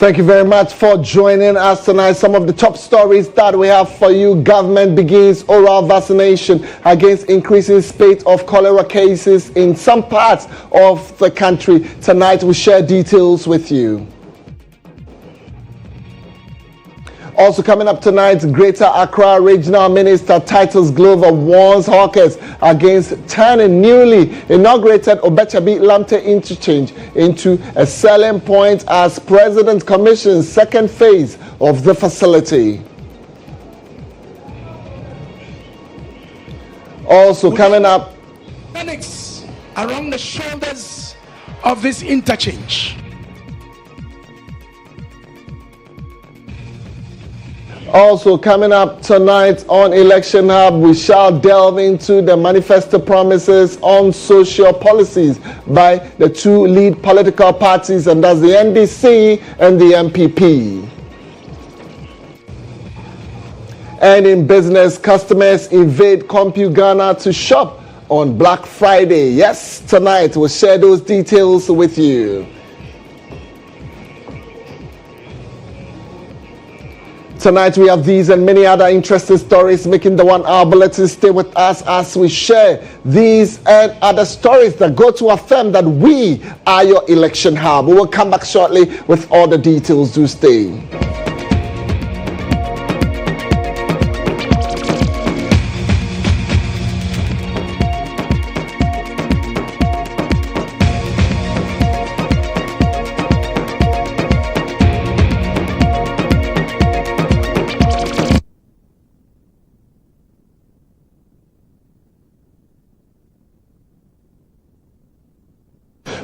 Thank you very much for joining us tonight. Some of the top stories that we have for you. Government begins oral vaccination against increasing spate of cholera cases in some parts of the country. Tonight we share details with you. Also coming up tonight, Greater Accra Regional Minister Titus Glover warns hawkers against turning newly inaugurated Obechabi Lamte interchange into a selling point as President commissions second phase of the facility. Also coming up, mechanics around the shoulders of this interchange. Also coming up tonight on Election Hub, we shall delve into the manifesto promises on social policies by the two lead political parties, and that's the NDC and the MPP. And in business, customers invade CompuGhana to shop on Black Friday. Yes, tonight we'll share those details with you. Tonight we have these and many other interesting stories making the 1 hour bulletin. Stay with us as we share these and other stories that go to affirm that we are your election hub. We will come back shortly with all the details. Do stay.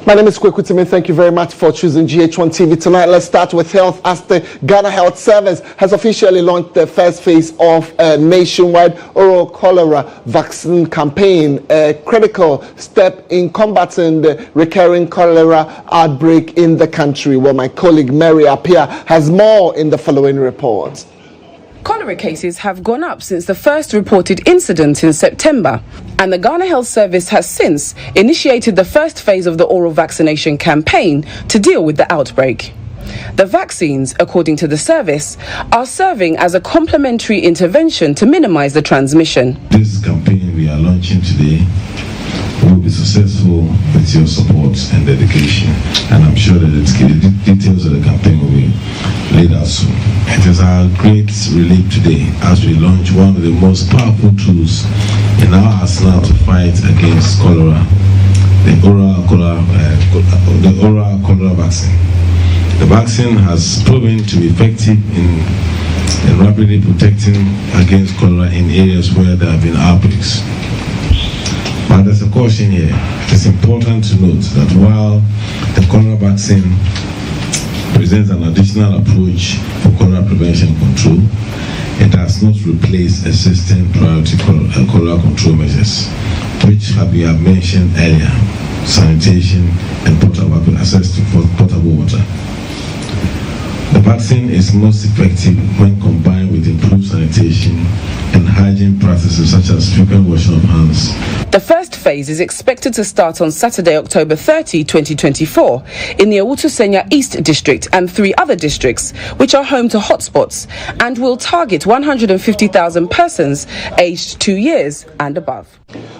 My name is Kweku. Thank you very much for choosing GHOne TV tonight. Let's start with health, as the Ghana Health Service has officially launched the first phase of a nationwide oral cholera vaccine campaign, a critical step in combating the recurring cholera outbreak in the country. Well, my colleague Mary Apia has more in the following report. Cholera cases have gone up since the first reported incident in September, and the Ghana Health Service has since initiated the first phase of the oral vaccination campaign to deal with the outbreak. The vaccines, according to the service, are serving as a complementary intervention to minimize the transmission. This campaign we are launching today will be successful with your support and dedication, and I'm sure that the details of the campaign will be laid out soon. It is our great relief today as we launch one of the most powerful tools in our arsenal to fight against cholera, the oral cholera vaccine. The vaccine has proven to be effective in rapidly protecting against cholera in areas where there have been outbreaks. But there's a caution here. It is important to note that while the cholera vaccine presents an additional approach for cholera prevention and control, it does not replace existing priority cholera control measures, which we have mentioned earlier: sanitation and potable access to potable water. The vaccine is most effective when combined with improved sanitation and hygiene practices such as frequent washing of hands. The first phase is expected to start on Saturday, October 30, 2024, in the Owutu Senya East District and 3 other districts, which are home to hotspots, and will target 150,000 persons aged 2 years and above.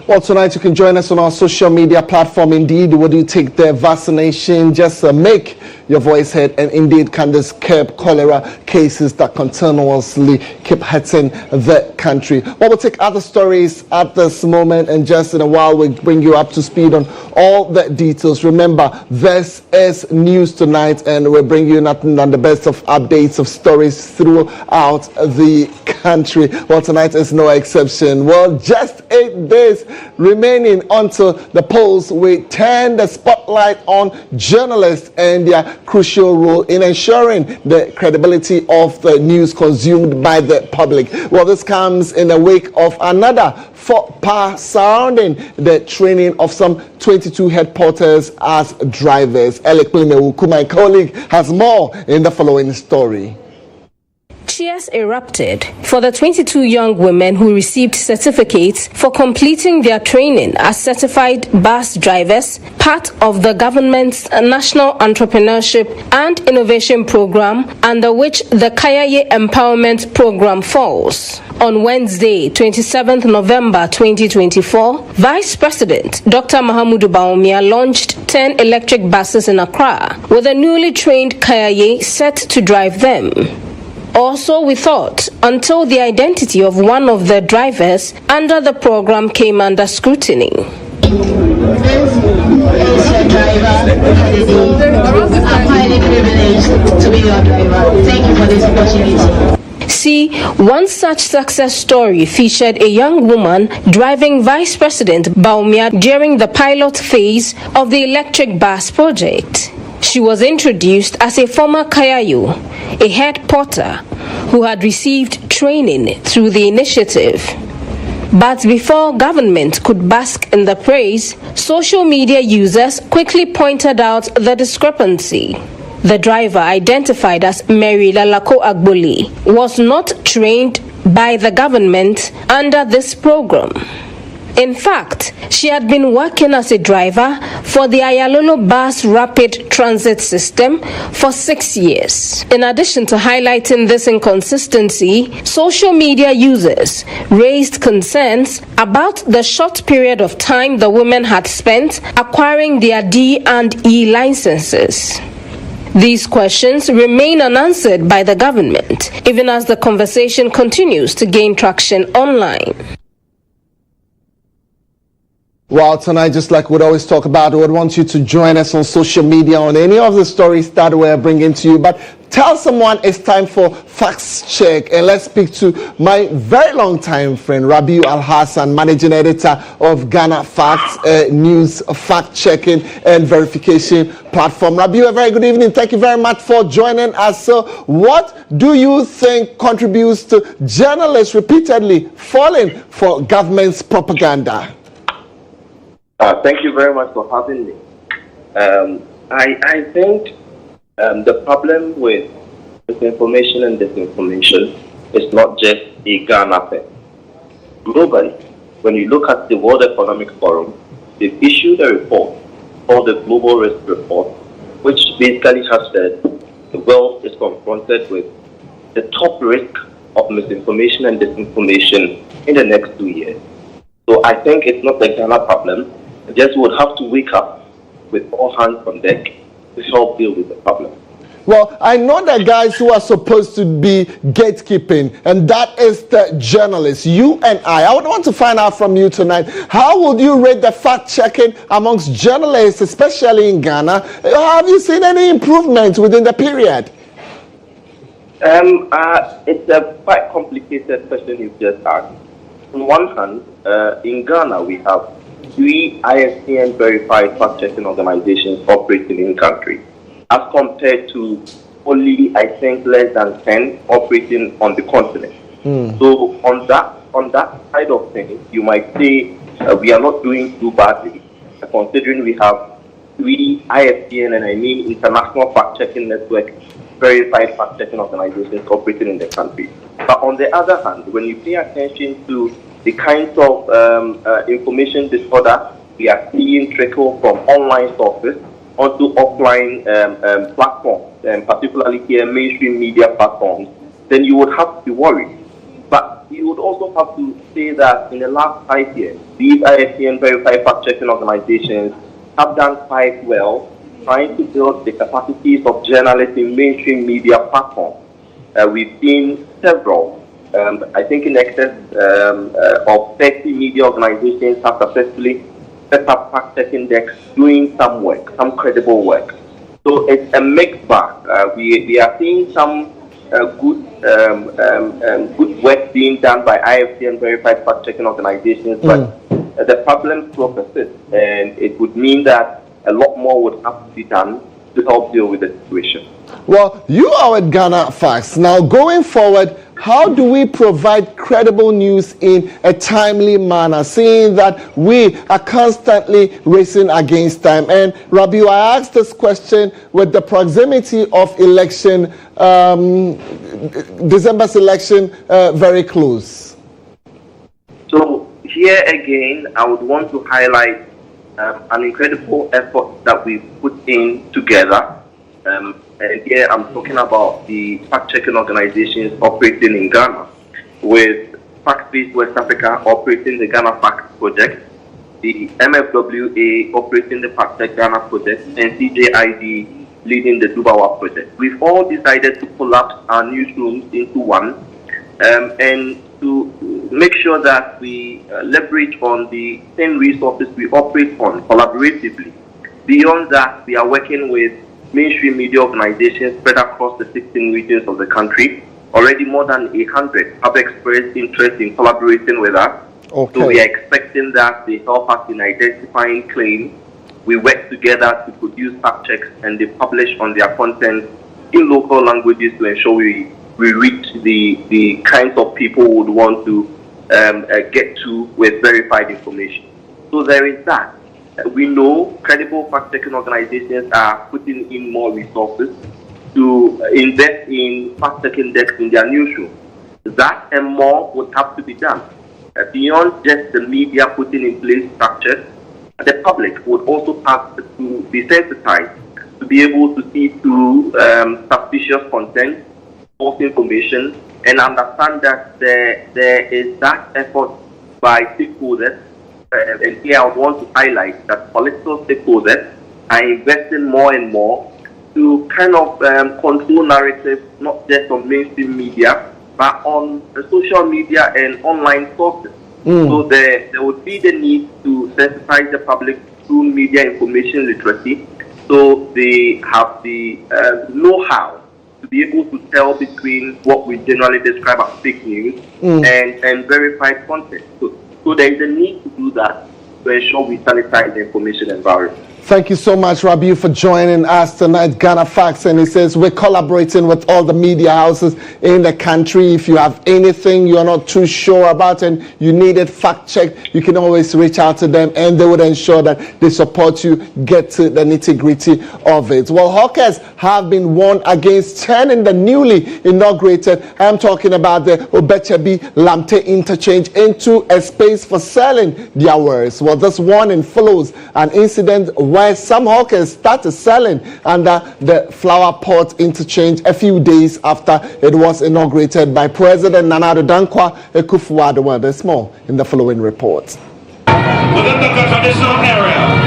Well, tonight you can join us on our social media platform. Indeed, would you take the vaccination? Just make your voice heard, and indeed can this curb cholera cases that continuously keep hitting the country. Well, we'll take other stories at this moment, and just in a while we'll bring you up to speed on all the details. Remember, this is news tonight, and we'll bring you nothing than the best of updates of stories throughout the country. Well, tonight is no exception. Well, just 8 days remaining until the polls. We turn the spotlight on journalists and their crucial role in ensuring the credibility of the news consumed by the public. Well, this comes in the wake of another faux pas surrounding the training of some 22 headquarters as drivers. Alec Plimewu, my colleague, has more in the following story. Cheers erupted for the 22 young women who received certificates for completing their training as certified bus drivers, part of the government's National Entrepreneurship and Innovation Program, under which the Kayaye Empowerment Program falls. On Wednesday, 27th November 2024, Vice President Dr. Mahamudu Bawumia launched 10 electric buses in Accra, with a newly trained Kayaye set to drive them. Also, we thought, until the identity of one of the drivers under the program came under scrutiny. This is your driver. I'm highly privileged to be your driver. Thank you for this opportunity. See, one such success story featured a young woman driving Vice President Bawumia during the pilot phase of the electric bus project. She was introduced as a former Kayayo, a head porter who had received training through the initiative. But before government could bask in the praise, social media users quickly pointed out the discrepancy. The driver, identified as Mary Lalako Agboli, was not trained by the government under this program. In fact, she had been working as a driver for the Ayalolo Bus Rapid Transit System for 6 years. In addition to highlighting this inconsistency, social media users raised concerns about the short period of time the women had spent acquiring their D&E licenses. These questions remain unanswered by the government, even as the conversation continues to gain traction online. Well, tonight, just like we'd always talk about, we would want you to join us on social media on any of the stories that we're bringing to you. But tell someone it's time for Facts Check. And let's speak to my very long time friend, Rabiu Al-Hassan, Managing Editor of Ghana Facts News Fact Checking and Verification Platform. Rabiu, a very good evening. Thank you very much for joining us. So what do you think contributes to journalists repeatedly falling for government's propaganda? Thank you very much for having me. I think the problem with misinformation and disinformation is not just a Ghana thing. Globally, when you look at the World Economic Forum, they've issued a report called the Global Risk Report, which basically has said the world is confronted with the top risk of misinformation and disinformation in the next 2 years. So I think it's not a Ghana problem. Just would have to wake up with all hands on deck to help deal with the problem. Well, I know the guys who are supposed to be gatekeeping, and that is the journalists, you and I would want to find out from you tonight, how would you rate the fact-checking amongst journalists, especially in Ghana? Have you seen any improvements within the period? It's a quite complicated question you've just asked. On one hand, in Ghana, we have 3 ISCN verified fact-checking organizations operating in country, as compared to only, I think, less than 10 operating on the continent. So on that side of things, you might say we are not doing too badly, considering we have 3 ISCN, and I mean International Fact-Checking Network, verified fact-checking organizations operating in the country. But on the other hand, when you pay attention to the kinds of information disorder we are seeing trickle from online sources onto offline platforms, and particularly here mainstream media platforms, then you would have to be worried. But you would also have to say that in the last 5 years, these ISCN verified fact-checking organizations have done quite well trying to build the capacities of journalists in mainstream media platforms. We've seen several, I think in excess of 30 media organizations have successfully set up fact-checking decks doing some work, some credible work. So it's a mixed bag. We are seeing some good work being done by IFCN verified fact-checking organizations, but the problem still persists, and it would mean that a lot more would have to be done to help deal with the situation. Well, you are with Ghana Facts. Now, going forward, how do we provide credible news in a timely manner, seeing that we are constantly racing against time? And Rabiu, I asked this question with the proximity of election, December's election, very close. So here again, I would want to highlight an incredible effort that we put in together. And here I'm talking about the fact-checking organizations operating in Ghana, with Fact-Based West Africa operating the Ghana Fact Project, the MFWA operating the Fact-Check Ghana Project, and CJID leading the Dubawa Project. We've all decided to collapse our newsrooms into one, and to make sure that we leverage on the same resources we operate on collaboratively. Beyond that, we are working with mainstream media organizations spread across the 16 regions of the country. Already more than 100 have expressed interest in collaborating with us. Okay. So we are expecting that they help us in identifying claims. We work together to produce fact checks, and they publish on their content in local languages to ensure we reach the kinds of people who would want to get to with verified information. So there is that. We know credible fact-checking organizations are putting in more resources to invest in fact-checking desks in their newsroom. That and more would have to be done. Beyond just the media putting in place structures, the public would also have to be sensitized to be able to see through suspicious content, false information, and understand that there is that effort by stakeholders. And here I want to highlight that political stakeholders are investing more and more to kind of control narratives, not just on mainstream media, but on the social media and online sources. So there would be the need to sensitize the public through media information literacy, so they have the know-how to be able to tell between what we generally describe as fake news and verified content. So there is a need to do that to ensure we sanitize the information environment. Thank you so much, Rabiu, for joining us tonight, Ghana Facts. And he says we're collaborating with all the media houses in the country. If you have anything you're not too sure about and you need it fact-checked, you can always reach out to them, and they would ensure that they support you, get to the nitty-gritty of it. Well, hawkers have been warned against turning the newly inaugurated, I'm talking about the Obechebi Lamte interchange, into a space for selling their wares. Well, this warning follows an incident where some hawkers started selling under the Flower Port interchange a few days after it was inaugurated by President Nana Addo Dankwa Akufo-Addo. Well, there's more in the following report. Within the traditional area.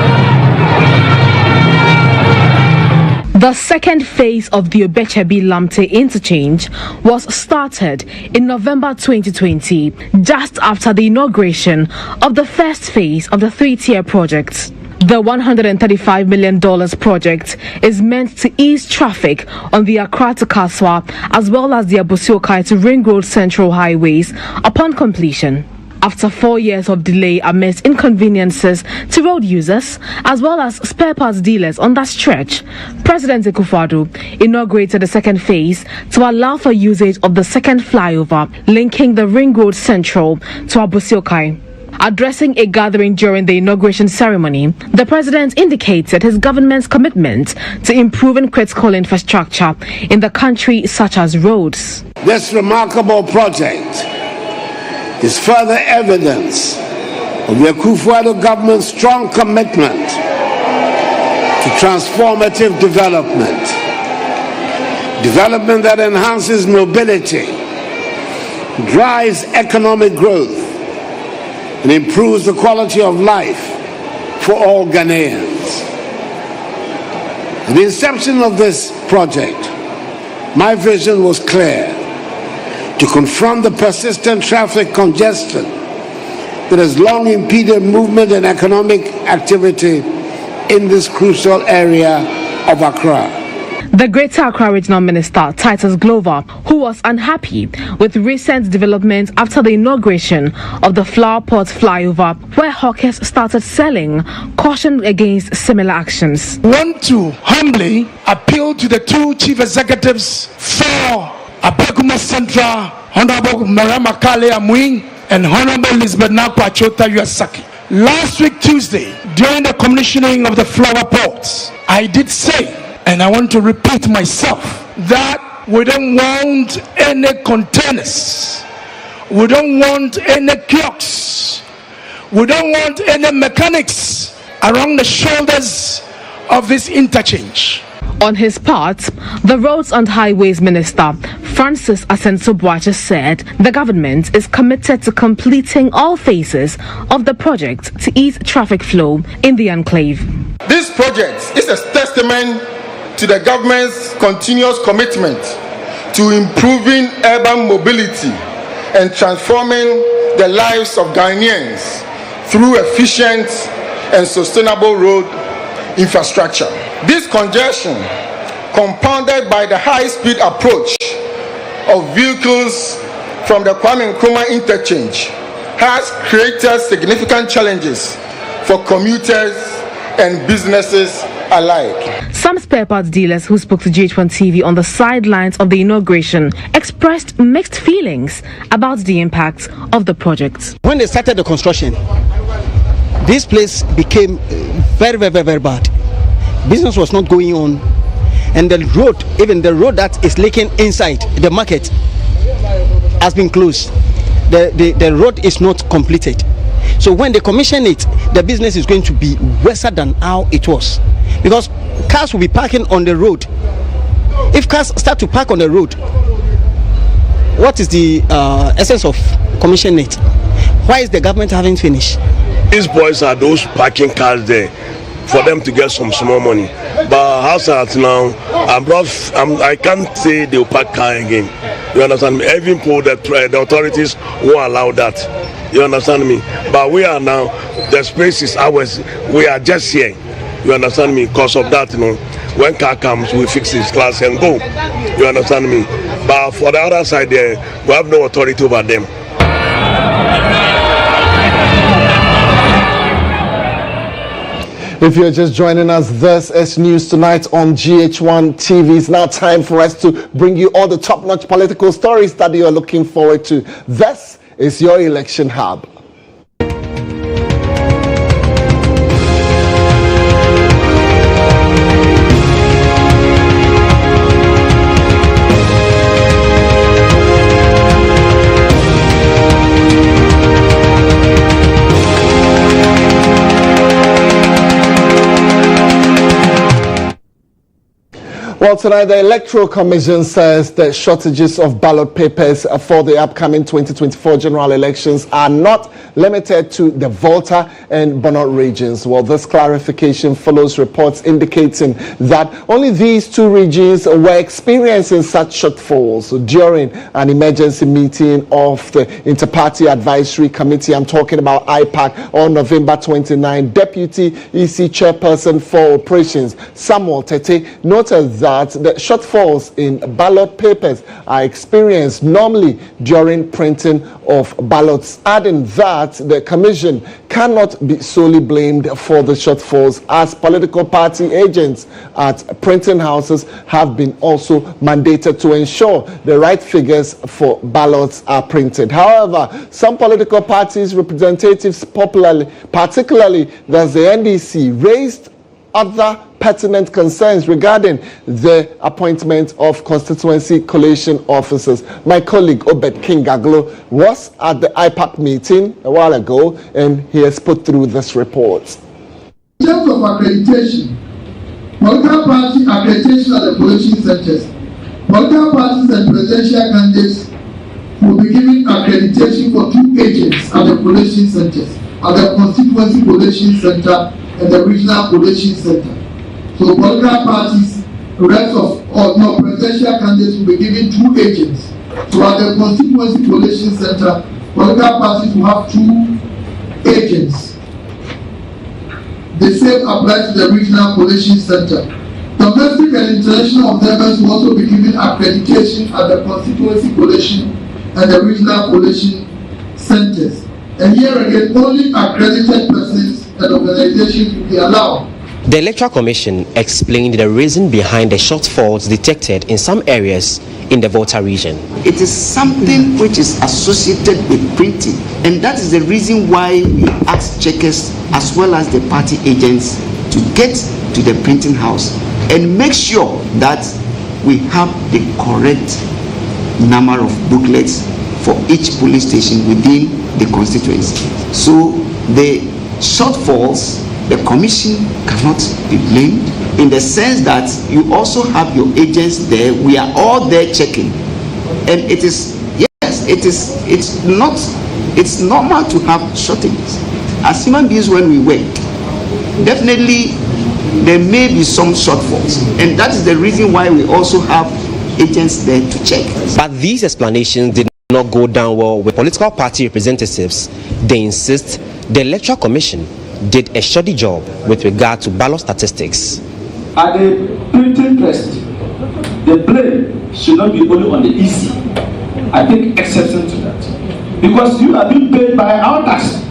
The second phase of the Obechebi Lamte interchange was started in November 2020, just after the inauguration of the first phase of the three-tier project. The $135 million project is meant to ease traffic on the Accra to Kaswa as well as the Abusiokai to Ring Road Central highways upon completion. After 4 years of delay amidst inconveniences to road users as well as spare parts dealers on that stretch, President Akufo-Addo inaugurated the second phase to allow for usage of the second flyover linking the Ring Road Central to Abusiokai. Addressing a gathering during the inauguration ceremony, the president indicated his government's commitment to improving critical infrastructure in the country, such as roads. This remarkable project is further evidence of the Akufo-Addo government's strong commitment to transformative development. Development that enhances mobility, drives economic growth, and improves the quality of life for all Ghanaians. At the inception of this project, my vision was clear: to confront the persistent traffic congestion that has long impeded movement and economic activity in this crucial area of Accra. The Greater Accra Regional Minister, Titus Glover, who was unhappy with recent developments after the inauguration of the Flower Pot flyover, where hawkers started selling, cautioned against similar actions. I want to humbly appeal to the two chief executives for Abekuma Central, Honorable Marama Kale Amuing and Honorable Elizabeth Nakwachota Yasaki. Last week Tuesday, during the commissioning of the flower pots, I did say, and I want to repeat myself, that we don't want any containers, we don't want any kiosks, we don't want any mechanics around the shoulders of this interchange. On his part, the Roads and Highways Minister, Francis Asenso-Boakye, said the government is committed to completing all phases of the project to ease traffic flow in the enclave. This project is a testament to the government's continuous commitment to improving urban mobility and transforming the lives of Ghanaians through efficient and sustainable road infrastructure. This congestion, compounded by the high-speed approach of vehicles from the Kwame Nkrumah interchange, has created significant challenges for commuters and businesses alike. Some spare parts dealers who spoke to GHOne TV on the sidelines of the inauguration expressed mixed feelings about the impact of the project. When they started the construction, this place became very bad. Business was not going on, and the road, even the road that is leaking inside the market, has been closed. The road is not completed. So when they commission it, the business is going to be worse than how it was, because cars will be parking on the road. If cars start to park on the road, what is the essence of commissioning it? Why is the government having finished? These boys are those parking cars there for them to get some small money. But as at now, I can't say they'll park car again. You understand me? Even for the authorities won't allow that. You understand me? But we are now, the space is ours. We are just here. You understand me? Because of that, when car comes, we fix this class and go. You understand me? But for the other side there, we have no authority over them. If you're just joining us, this is News Tonight on GHOne TV. It's now time for us to bring you all the top-notch political stories that you are looking forward to. This is your election hub. Well, tonight the Electoral Commission says the shortages of ballot papers for the upcoming 2024 general elections are not limited to the Volta and Bonot regions. Well, this clarification follows reports indicating that only these two regions were experiencing such shortfalls during an emergency meeting of the Inter-Party Advisory Committee. I'm talking about IPAC on November 29. Deputy EC Chairperson for Operations, Samuel Tete, noted that the shortfalls in ballot papers are experienced normally during printing of ballots, adding that the Commission cannot be solely blamed for the shortfalls, as political party agents at printing houses have been also mandated to ensure the right figures for ballots are printed. However, some political parties' representatives, particularly the NDC, raised other pertinent concerns regarding the appointment of constituency collation officers. My colleague Obed Kingaglo was at the IPAC meeting a while ago, and he has put through this report. In terms of accreditation, political party accreditation at the collation centers, political parties and presidential candidates will be given accreditation for 2 agents at the collation centers, at the constituency collation center and the regional collation center. So political parties, rest of presidential candidates will be given 2 agents. So at the constituency collation center, political parties will have 2 agents. The same applies to the regional collation center. Domestic and international observers will also be given accreditation at the constituency collation and the regional collation centers. And here again, only accredited persons and organizations will be allowed. The Electoral Commission explained the reason behind the shortfalls detected in some areas in the Volta region. It is something which is associated with printing, and that is the reason why we ask checkers as well as the party agents to get to the printing house and make sure that we have the correct number of booklets for each police station within the constituency. So the shortfalls, the commission cannot be blamed in the sense that you also have your agents there. We are all there checking, and it is, yes, it's normal to have shortages. As human beings, when we work, definitely there may be some shortfalls, and that is the reason why we also have agents there to check. But these explanations did not go down well with political party representatives. They insist the Electoral Commission did a shoddy job with regard to ballot statistics. At the printing press, the blame should not be only on the EC. I take exception to that, because you are being paid by our tax.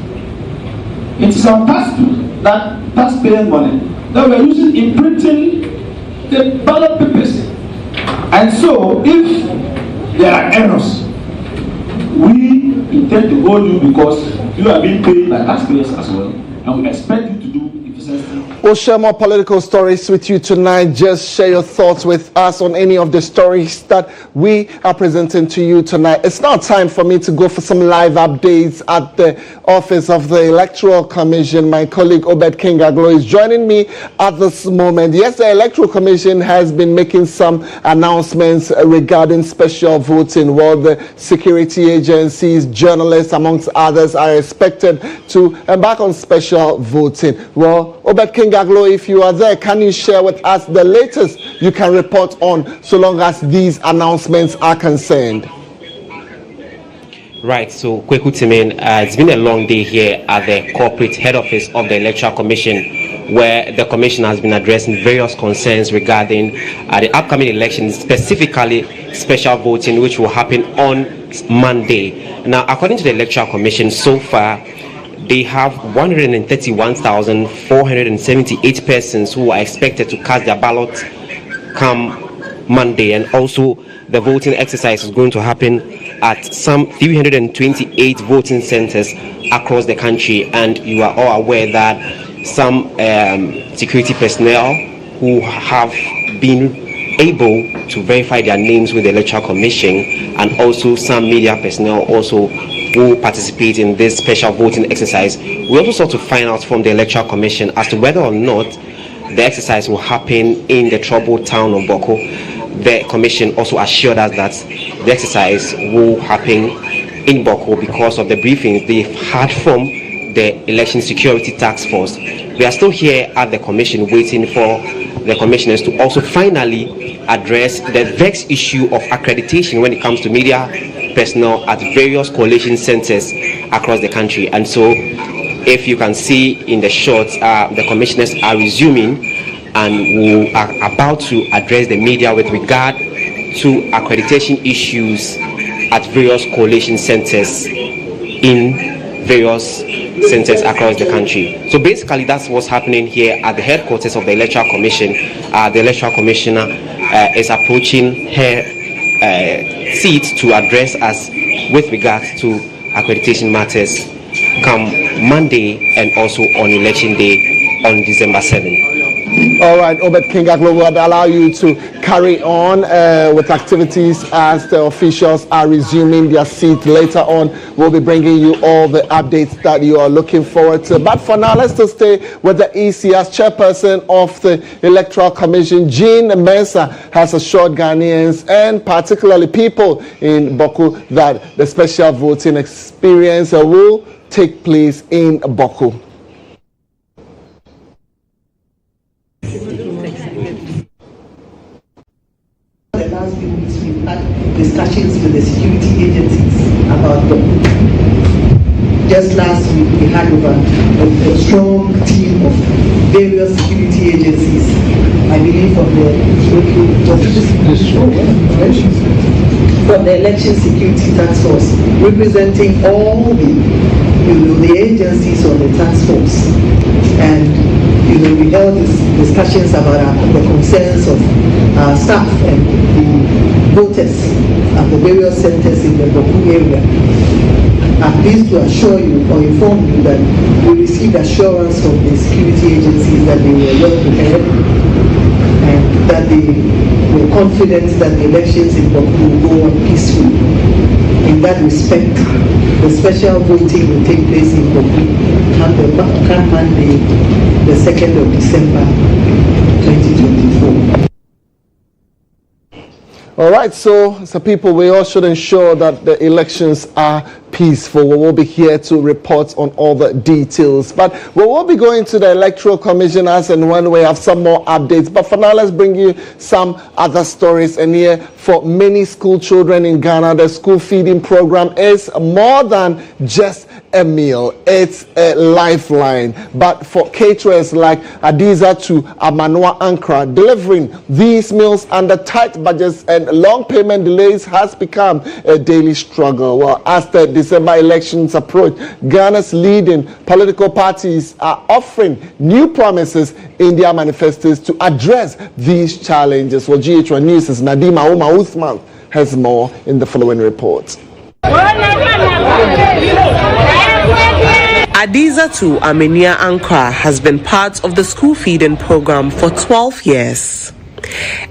It is our tax that taxpayer money that we are using in printing the ballot papers. And so, if there are errors, we intend to hold you because you are being paid by taxpayers as well. And we expect you to do efficiency. We'll share more political stories with you tonight. Just share your thoughts with us on any of the stories that we are presenting to you tonight. It's now time for me to go for some live updates at the office of the Electoral Commission. My colleague Obed Kingaglo is joining me at this moment. Yes, the Electoral Commission has been making some announcements regarding special voting. Well, the security agencies, journalists, amongst others, are expected to embark on special voting. Well, Obed Kingaglo, if you are there, can you share with us the latest you can report on so long as these announcements are concerned? Right, so Kweku Temeng, it's been a long day here at the corporate head office of the Electoral Commission, where the Commission has been addressing various concerns regarding the upcoming elections, specifically special voting, which will happen on Monday. Now, according to the Electoral Commission, so far, they have 131,478 persons who are expected to cast their ballot come Monday, and also the voting exercise is going to happen at some 328 voting centers across the country. And you are all aware that some security personnel who have been able to verify their names with the Electoral Commission, and also some media personnel also who participate in this special voting exercise. We also sought to find out from the Electoral Commission as to whether or not the exercise will happen in the troubled town of Boko. The Commission also assured us that the exercise will happen in Boko because of the briefings they've had from the Election Security Task Force. We are still here at the Commission waiting for the commissioners to also finally address the vexed issue of accreditation when it comes to media personnel at various coalition centers across the country. And so, if you can see in the shots, the commissioners are resuming, and we are about to address the media with regard to accreditation issues at various coalition centers in various centers across the country. So basically, that's what's happening here at the headquarters of the Electoral Commission. The Electoral Commissioner is approaching her seat to address us with regards to accreditation matters come Monday and also on election day on December 7th. All right, Obed Kingaglo will allow you to carry on with activities as the officials are resuming their seat. Later on, we'll be bringing you all the updates that you are looking forward to. But for now, let's just stay with the EC. As chairperson of the Electoral Commission, GHOne Mensah has assured Ghanaians and particularly people in Boko that the special voting experience will take place in Boko. The last few weeks we've had discussions with the security agencies about them. Just last week we had over a strong team of various security agencies, I believe from the election security task force, representing all the agencies on the task force. And we held discussions about the concerns of our staff and the voters at the various centers in the Kweku area. I'm pleased to assure you or inform you that we received assurance from the security agencies that they were well prepared and that they were confident that the elections in Kweku will go on peacefully. In that respect, the special voting will take place in Kweku come Monday, the 2nd of December, 2024. All right, so people, we all should ensure that the elections are peaceful. We will be here to report on all the details, but we will be going to the Electoral Commission as and when we have some more updates. But for now, let's bring you some other stories. And here, for many school children in Ghana, the school feeding program is more than just a meal. It's a lifeline. But for caterers like Adiza to Amanwa Ankara, delivering these meals under tight budgets and long payment delays has become a daily struggle. Well, as the December elections approach, Ghana's leading political parties are offering new promises in their manifestos to address these challenges. Well, GHOne News' Nadima Omar Uthman has more in the following report. Adiza to Amenia Ankara has been part of the school feeding program for 12 years.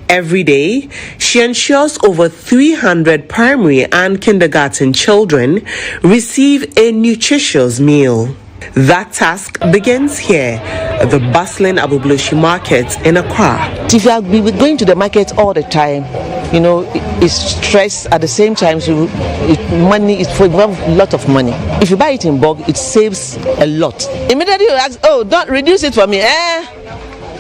Every day, she ensures over 300 primary and kindergarten children receive a nutritious meal. That task begins here at the bustling Abubloshi market in Accra. If you have been going to the market all the time, it's stress at the same time. So money is for a lot of money. If you buy it in bulk, it saves a lot. Immediately you ask, "Oh, don't reduce it for me."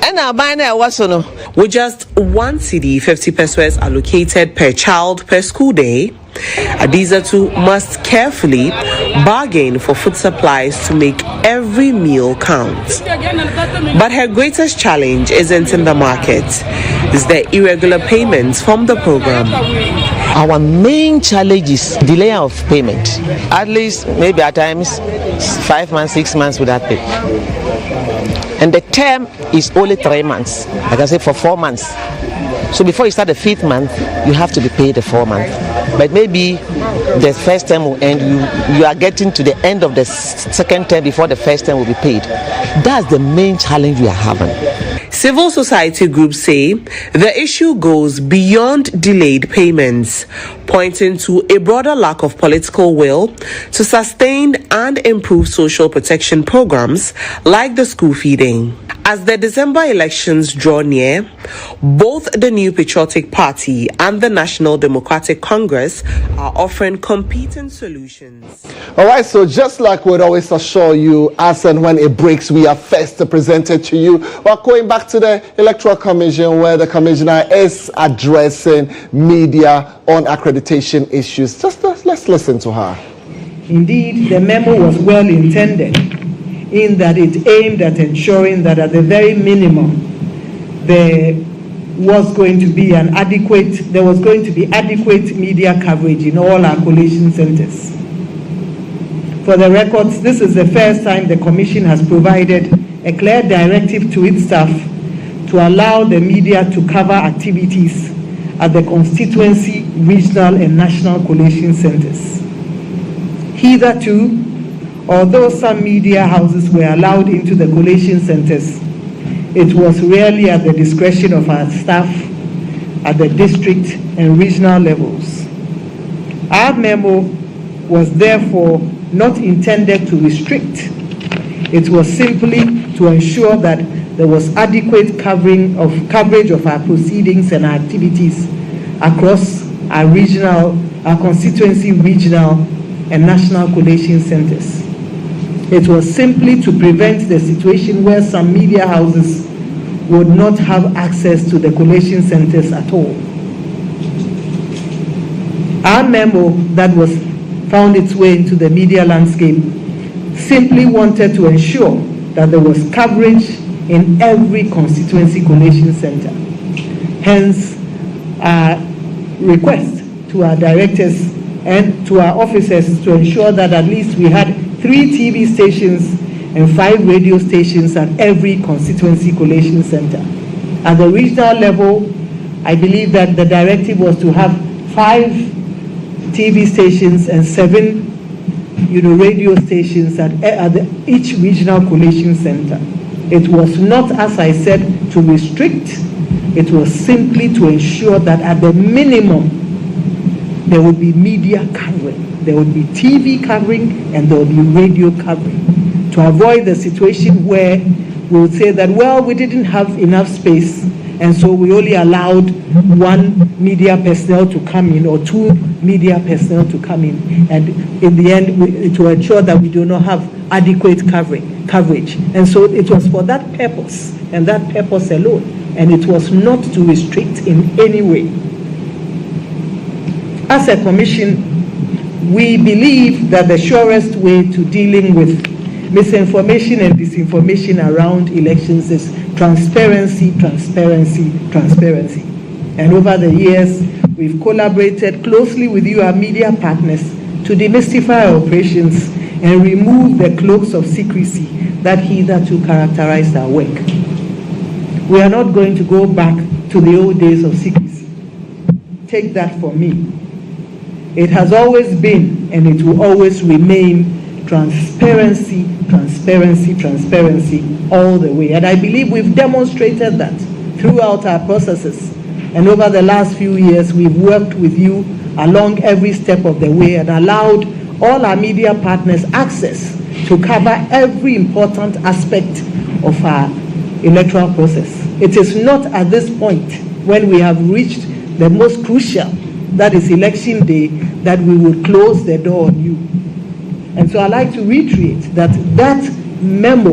And I'll buy now. What's no? With just 1 cedi, 50 pesos allocated per child per school day, Adiza too must carefully bargain for food supplies to make every meal count. But her greatest challenge isn't in the market, it's the irregular payments from the program. Our main challenge is delay of payment. At least, maybe at times, 5 months, 6 months without pay. And the term is only 3 months. Like I said, for 4 months. So before you start the 5th month, you have to be paid the 4 months. But maybe the first term will end. You are getting to the end of the second term before the first term will be paid. That's the main challenge we are having. Civil society groups say the issue goes beyond delayed payments, pointing to a broader lack of political will to sustain and improve social protection programs like the school feeding. As the December elections draw near, both the New Patriotic Party and the National Democratic Congress are offering competing solutions. All right, so just like we'd always assure you, as and when it breaks, we are first to present it to you. We're going back to the Electoral Commission, where the commissioner is addressing media on accreditation issues. Let's listen to her. Indeed, the memo was well intended in that it aimed at ensuring that at the very minimum there was going to be adequate media coverage in all our collation centers. For the records, this is the first time the Commission has provided a clear directive to its staff to allow the media to cover activities at the constituency, regional and national collation centers. Hitherto, although some media houses were allowed into the collation centers, it was rarely at the discretion of our staff at the district and regional levels. Our memo was therefore not intended to restrict. It was simply to ensure that there was adequate coverage of our proceedings and our activities across our constituency, regional and national collation centers. It was simply to prevent the situation where some media houses would not have access to the collation centers at all. Our memo that found its way into the media landscape simply wanted to ensure that there was coverage in every constituency collation center. Hence, our request to our directors and to our officers to ensure that at least we had 3 TV stations and 5 radio stations at every constituency collation center. At the regional level, I believe that the directive was to have 5 TV stations and 7 radio stations at each regional collation center. It was not, as I said, to restrict. It was simply to ensure that at the minimum there would be media covering, there would be TV covering, and there would be radio covering, to avoid the situation where we would say that, well, we didn't have enough space, and so we only allowed 1 media personnel to come in or 2 media personnel to come in, and in the end, to ensure that we do not have adequate coverage. And so it was for that purpose, and that purpose alone, and it was not to restrict in any way. As a commission, we believe that the surest way to dealing with misinformation and disinformation around elections is transparency, transparency, transparency. And over the years, we've collaborated closely with you, our media partners, to demystify our operations and remove the cloaks of secrecy that hitherto characterized our work. We are not going to go back to the old days of secrecy. Take that from me. It has always been, and it will always remain, transparency, transparency, transparency all the way. And I believe we've demonstrated that throughout our processes. And over the last few years, we've worked with you along every step of the way and allowed all our media partners access to cover every important aspect of our electoral process. It is not at this point, when we have reached the most crucial, that is election day, that we will close the door on you. And so I'd like to reiterate that that memo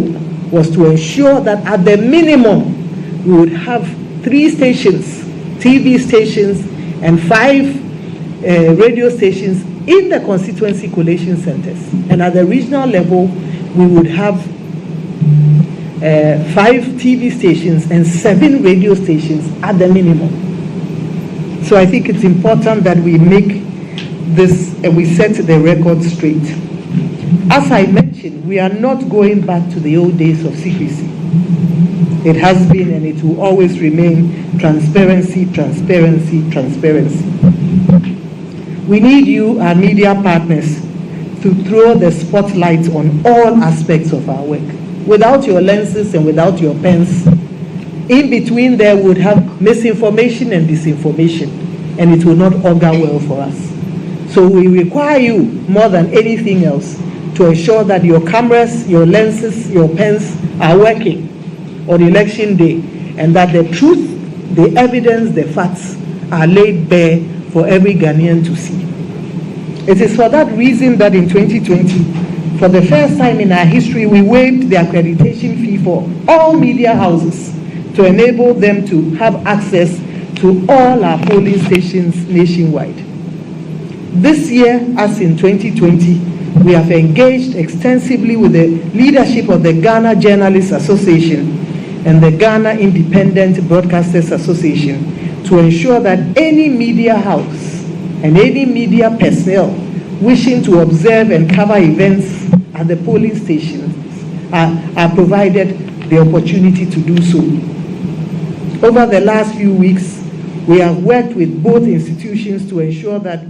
was to ensure that at the minimum we would have 3 stations, TV stations, and 5 radio stations in the constituency collation centers. And at the regional level, we would have 5 TV stations and 7 radio stations at the minimum. So I think it's important that we make this, we set the record straight. As I mentioned, we are not going back to the old days of secrecy. It has been and it will always remain transparency, transparency, transparency. We need you, our media partners, to throw the spotlight on all aspects of our work. Without your lenses and without your pens, in between there would have misinformation and disinformation, and it will not augur well for us. So we require you, more than anything else, to ensure that your cameras, your lenses, your pens are working on election day, and that the truth, the evidence, the facts are laid bare for every Ghanaian to see. It is for that reason that in 2020, for the first time in our history, we waived the accreditation fee for all media houses to enable them to have access to all our polling stations nationwide. This year, as in 2020, we have engaged extensively with the leadership of the Ghana Journalists Association and the Ghana Independent Broadcasters Association to ensure that any media house and any media personnel wishing to observe and cover events at the polling stations are provided the opportunity to do so. Over the last few weeks, we have worked with both institutions to ensure that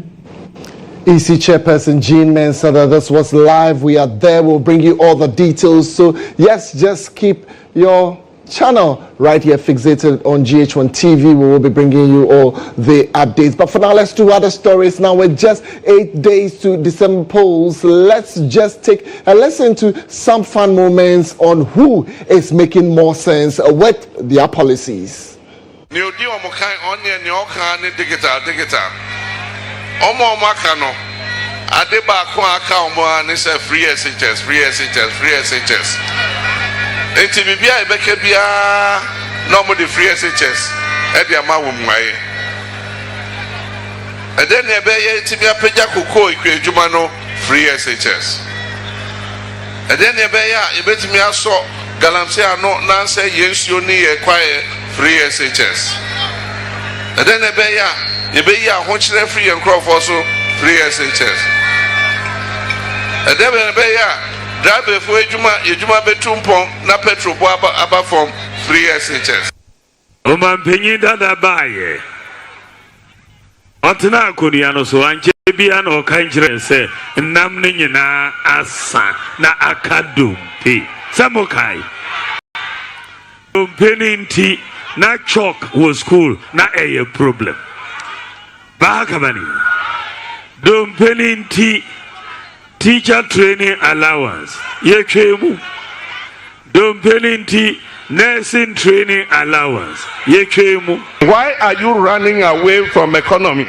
EC Chairperson GHOne Mensah, that this was live. We are there. We'll bring you all the details. So yes, just keep your channel right here fixated on GHOne TV. We will be bringing you all the updates. But for now, let's do other stories. Now we're just 8 days to December polls. Let's just take a listen to some fun moments on who is making more sense with their policies. Enti bibia ebeke bia no mo de free SHS e dia ma wo mwaye e de ne be ye enti bia pagya kokoo ikwe adwuma no free SHS e de ne be ya ebetimi aso galamsey ano na say yensuo ni ye kwae free SHS. And then ebeya honchire free and crop also free SHS. And then ebeya drive for ejuma betumpon na petrol bo aba from free SHS. Oman penyin dada baye. Otena akoni ano so anche bia na okan kire se nam ne nyina asa na akadumpe. Samokai. Dompeninti na chalk was school na a problem. Bakamani. Dompeninti teacher training allowance. Yechemu. Dompeninti nursing training allowance. Yechemu. Why are you running away from economy?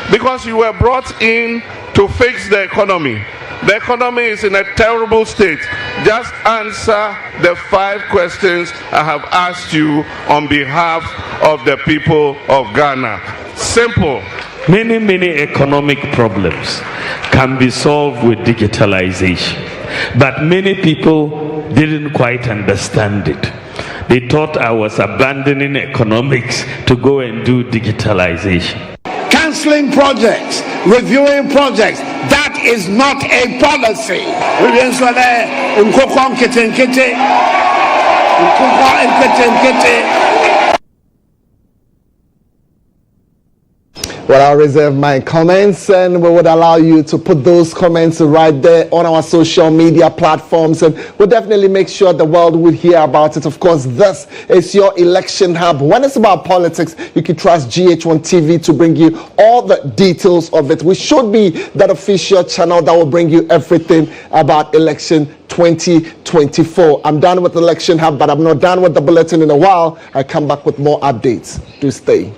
Because you were brought in to fix the economy. The economy is in a terrible state. Just answer the 5 questions I have asked you on behalf of the people of Ghana. Simple. Many economic problems can be solved with digitalization, but many people didn't quite understand it. They thought I was abandoning economics to go and do digitalization. Canceling projects, reviewing projects, that is not a policy. Well, I'll reserve my comments, and we would allow you to put those comments right there on our social media platforms, and we'll definitely make sure the world will hear about it. Of course, this is your election hub. When it's about politics, you can trust GHOne TV to bring you all the details of it. We should be that official channel that will bring you everything about election 2024. I'm done with election hub, but I'm not done with the bulletin in a while. I come back with more updates. Do stay.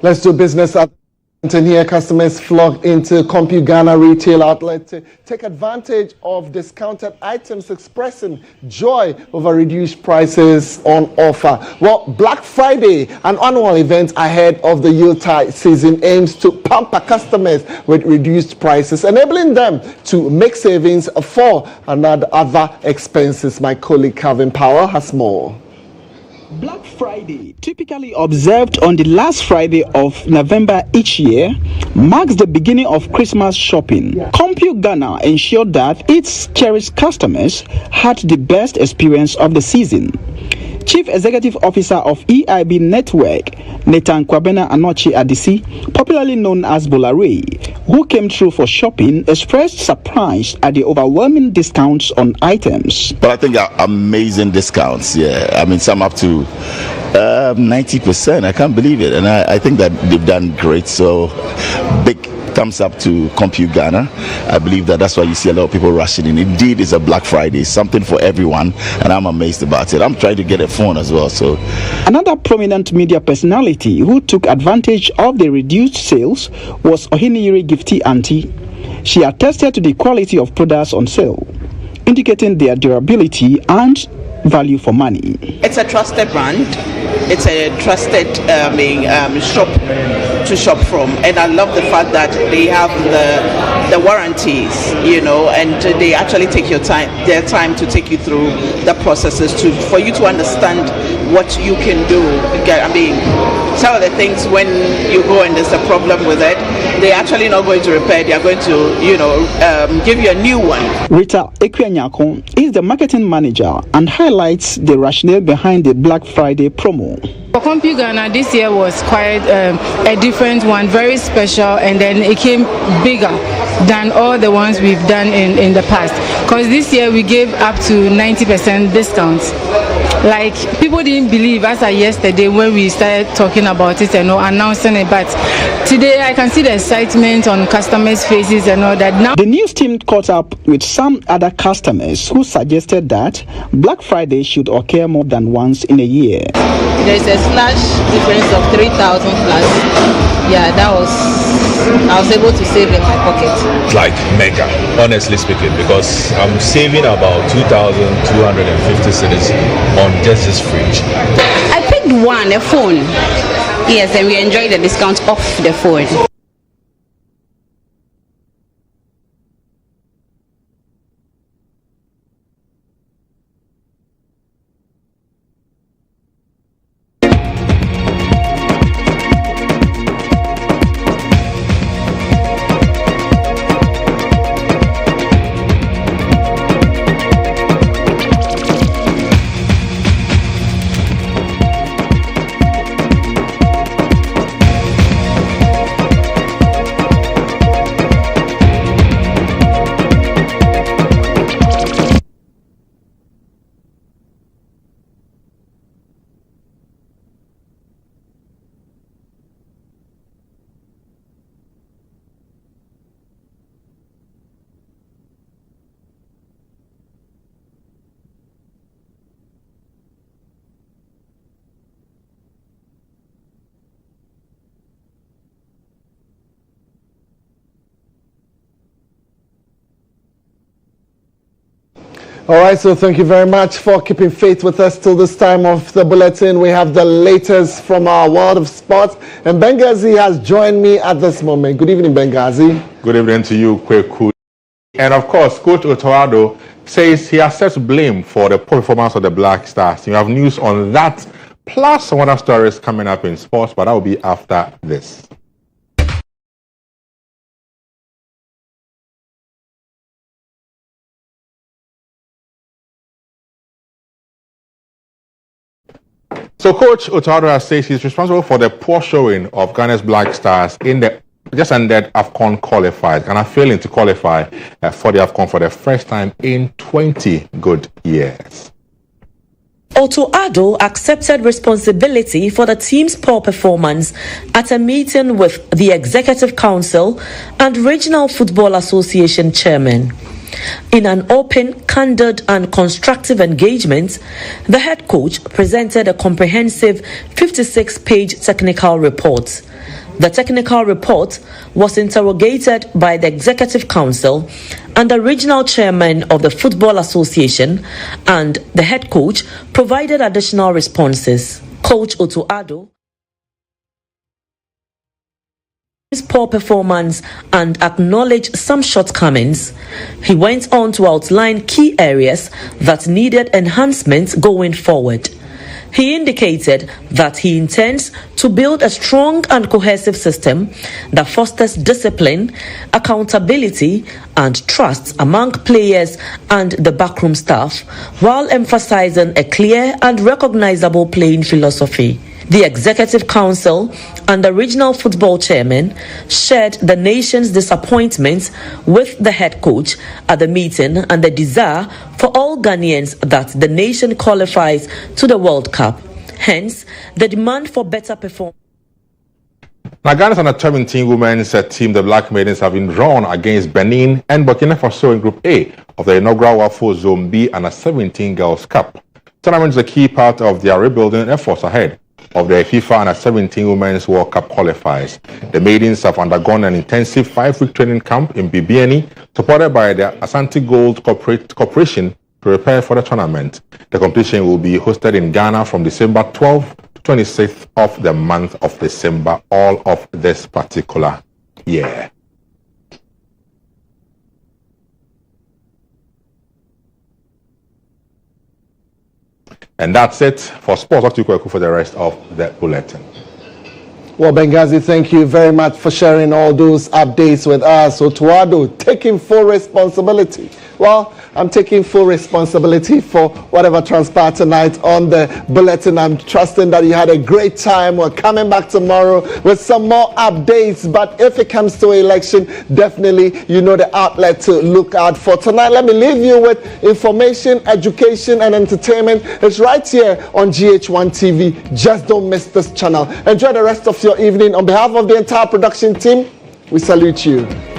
Let's do business at here. Customers flock into CompuGhana retail outlet to take advantage of discounted items, expressing joy over reduced prices on offer. Well, Black Friday, an annual event ahead of the Yuletide season, aims to pamper customers with reduced prices, enabling them to make savings for other expenses. My colleague Calvin Powell has more. Black Friday, typically observed on the last Friday of November each year, marks the beginning of Christmas shopping. CompuGhana ensured that its cherished customers had the best experience of the season. Chief Executive Officer of EIB Network, Nathan Kwabena Anochi Adisi, popularly known as Bolare, who came through for shopping, expressed surprise at the overwhelming discounts on items. But I think amazing discounts, yeah. I mean, some up to 90%. I can't believe it. And I think that they've done great. So big thumbs up to CompuGhana. I believe that's why you see a lot of people rushing in. Indeed, it's a Black Friday, something for everyone, and I'm amazed about it. I'm trying to get a phone as well. So, another prominent media personality who took advantage of the reduced sales was Ohiniyiri Gifty Auntie. She attested to the quality of products on sale, indicating their durability and value for money. It's a trusted brand. It's a trusted shop to shop from, and I love the fact that they have the warranties, and they actually take their time to take you through the processes for you to understand what you can do. I mean, some of the things when you go and there's a problem with it, they're actually not going to repair. They are going to, give you a new one. Rita Ekwenyako is the marketing manager and highlights the rationale behind the Black Friday promo. For CompuGhana, this year was quite a different one, very special, and then it came bigger than all the ones we've done in the past. Because this year we gave up to 90% discounts. Like, people didn't believe us yesterday when we started talking about it and announcing it, but today I can see the excitement on customers' faces and all that. Now, the news team caught up with some other customers who suggested that Black Friday should occur more than once in a year. There's a splash difference of 3,000 plus. Yeah, I was able to save in my pocket. Like mega, honestly speaking, because I'm saving about 2,250 cedis on just this fridge. I picked a phone. Yes, and we enjoyed the discount off the phone. All right, so thank you very much for keeping faith with us till this time of the bulletin. We have the latest from our world of sports, and Benghazi has joined me at this moment. Good evening, Benghazi. Good evening to you, Kweku. And of course, Coach Otoado says he accepts blame for the poor performance of the Black Stars. You have news on that, plus some other stories coming up in sports, but that will be after this. So Coach Otoado says he's responsible for the poor showing of Ghana's Black Stars in the just ended AFCON qualified, and are failing to qualify for the AFCON for the first time in 20 good years. Otoado accepted responsibility for the team's poor performance at a meeting with the Executive Council and Regional Football Association chairman. In an open, candid and constructive engagement, the head coach presented a comprehensive 56-page technical report. The technical report was interrogated by the Executive Council and the regional chairman of the Football Association, and the head coach provided additional responses. Coach Otto Addo his poor performance and acknowledged some shortcomings. He went on to outline key areas that needed enhancements going forward. He indicated that he intends to build a strong and cohesive system that fosters discipline, accountability, and trust among players and the backroom staff, while emphasizing a clear and recognizable playing philosophy. The Executive Council and the regional football chairman shared the nation's disappointment with the head coach at the meeting and the desire for all Ghanaians that the nation qualifies to the World Cup. Hence, the demand for better performance. Now, Ghana's under-17 women's team, the Black Maidens, have been drawn against Benin and Burkina Faso in Group A of the inaugural WAFO Zone B Under-17 Girls Cup. Tournament is a key part of their rebuilding efforts ahead of the FIFA Under-17 Women's World Cup qualifiers. The Maidens have undergone an intensive 5-week training camp in Bibiani, supported by the Asante Gold Corporation, to prepare for the tournament. The competition will be hosted in Ghana from December 12th to 26th of the month of December, all of this particular year. And that's it for Sports. Talk to Kweku for the rest of the bulletin. Well, Benghazi, thank you very much for sharing all those updates with us. Otuado, taking full responsibility. Well, I'm taking full responsibility for whatever transpired tonight on the bulletin. I'm trusting that you had a great time. We're coming back tomorrow with some more updates. But if it comes to election, definitely you know the outlet to look out for. Tonight, let me leave you with information, education, and entertainment. It's right here on GHOne TV. Just don't miss this channel. Enjoy the rest of your evening. On behalf of the entire production team, we salute you.